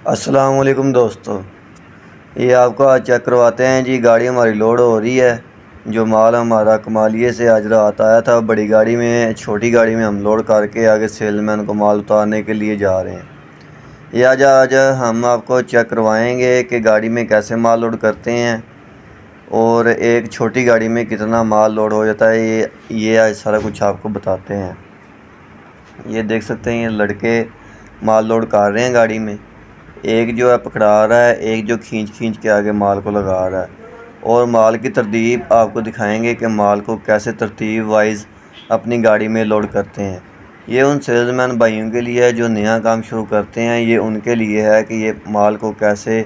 अस्सलाम वालेकुम दोस्तों, ये आपको आज चेक करवाते हैं जी। गाड़ी हमारी लोड हो रही है। जो माल हमारा कमालिए से आज रात आया था बड़ी गाड़ी में, छोटी गाड़ी में हम लोड करके आगे सेलमैन को माल उतारने के लिए जा रहे हैं। ये आज हम आपको चेक करवाएंगे कि गाड़ी में कैसे माल लोड करते हैं और एक छोटी गाड़ी में कितना माल लोड हो जाता है। ये आज सारा कुछ आपको बताते हैं। ये देख सकते हैं, ये लड़के माल लोड कर रहे हैं गाड़ी में। एक जो है पकड़ा रहा है, एक जो खींच के आगे माल को लगा रहा है। और माल की तरतीब आपको दिखाएंगे कि माल को कैसे तरतीब वाइज अपनी गाड़ी में लोड करते हैं। ये उन सेल्समैन भाइयों के लिए है जो नया काम शुरू करते हैं। ये उनके लिए है कि ये माल को कैसे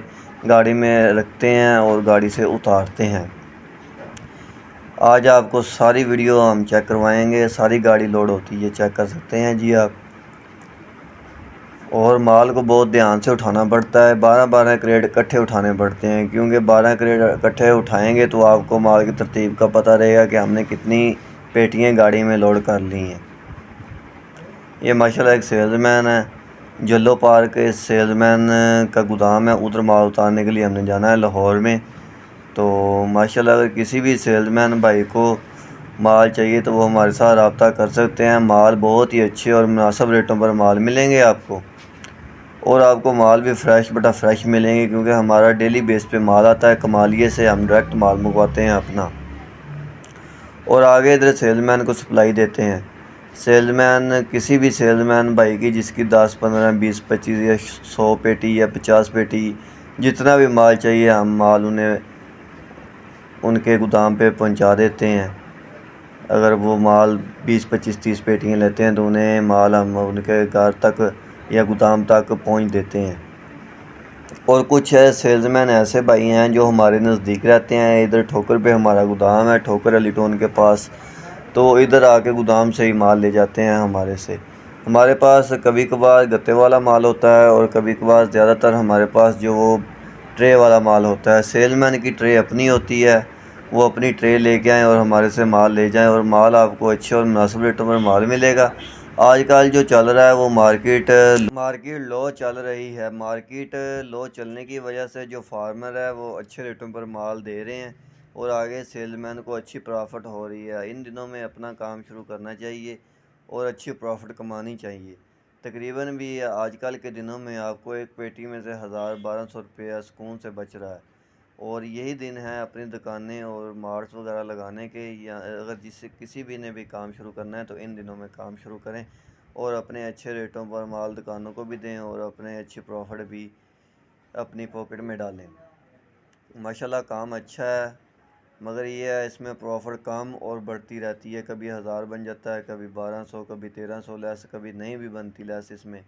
गाड़ी में रखते हैं और गाड़ी से उतारते हैं। आज आपको सारी वीडियो हम चेक करवाएंगे। सारी गाड़ी लोड होती है, चेक कर सकते हैं जी आप। और माल को बहुत ध्यान से उठाना पड़ता है। 12 क्रेट इकट्ठे उठाने पड़ते हैं, क्योंकि 12 क्रेट इकट्ठे उठाएंगे तो आपको माल की तरतीब का पता रहेगा कि हमने कितनी पेटियां गाड़ी में लोड कर ली हैं। ये माशाल्लाह एक सेल्समैन है। जल्लो पार्क के सेल्समैन का गोदाम है, उधर माल उतारने के लिए हमने जाना है लाहौर में। तो माशाल्लाह अगर किसी भी सेल्समैन भाई को माल चाहिए तो वो हमारे साथ रब्ता कर सकते हैं। माल बहुत ही अच्छे और मुनासिब रेटों पर माल मिलेंगे आपको, और आपको माल भी फ्रेश मिलेंगे, क्योंकि हमारा डेली बेस पे माल आता है कमालिए से। हम डायरेक्ट माल मंगवाते हैं अपना और आगे इधर सेल्समैन को सप्लाई देते हैं। सेल्समैन किसी भी सेल्समैन भाई की जिसकी 10, 15, 20, 25 या 100 पेटी या 50 पेटी जितना भी माल चाहिए, हम माल उन्हें उनके गोदाम पे पहुंचा देते हैं। अगर वो माल 20, 25, 30 पेटियाँ लेते हैं तो उन्हें माल हम उनके घर तक या गोदाम तक पहुंच देते हैं। और कुछ सेल्समैन ऐसे भाई हैं जो हमारे नज़दीक रहते हैं। इधर ठोकर पे हमारा गोदाम है, ठोकर अली टोन के पास। तो इधर आके गोदाम से ही माल ले जाते हैं हमारे से। हमारे पास कभी कभार गत्ते वाला माल होता है और कभी कभार ज़्यादातर हमारे पास जो वो ट्रे वाला माल होता है। सेल्समैन की ट्रे अपनी होती है, वो अपनी ट्रे लेके आएँ और हमारे से माल ले जाएँ, और माल आपको अच्छे और मुनासिब रेटों में माल मिलेगा। आजकल जो चल रहा है वो मार्केट लो चल रही है। मार्केट लो चलने की वजह से जो फार्मर है वो अच्छे रेटों पर माल दे रहे हैं और आगे सेल्समैन को अच्छी प्रॉफिट हो रही है। इन दिनों में अपना काम शुरू करना चाहिए और अच्छी प्रॉफिट कमानी चाहिए। तकरीबन भी आजकल के दिनों में आपको एक पेटी में से 1000-1200 रुपया सुकून से बच रहा है। और यही दिन है अपनी दुकानें और मार्ट्स वगैरह लगाने के, या अगर जिससे किसी भी ने भी काम शुरू करना है तो इन दिनों में काम शुरू करें और अपने अच्छे रेटों पर माल दुकानों को भी दें और अपने अच्छी प्रॉफिट भी अपनी पॉकेट में डालें। माशाल्लाह काम अच्छा है, मगर ये है इसमें प्रॉफिट कम और बढ़ती रहती है। कभी 1000 बन जाता है, कभी 1200, कभी 1300 लेस, कभी नहीं भी बनती लेस इसमें।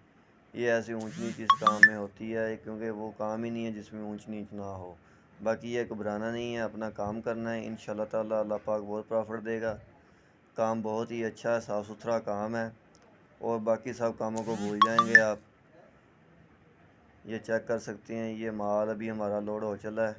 ये ऐसी ऊंच नीच इस काम में होती है, क्योंकि वो काम ही नहीं है जिसमें ऊंच नीच ना हो। बाकी ये घबराना नहीं है, अपना काम करना है। इंशाल्लाह ताला अल्लाह पाक बहुत प्रॉफिट देगा। काम बहुत ही अच्छा है, साफ़ सुथरा काम है और बाकी सब कामों को भूल जाएंगे आप। ये चेक कर सकते हैं, ये माल अभी हमारा लोड हो चला है।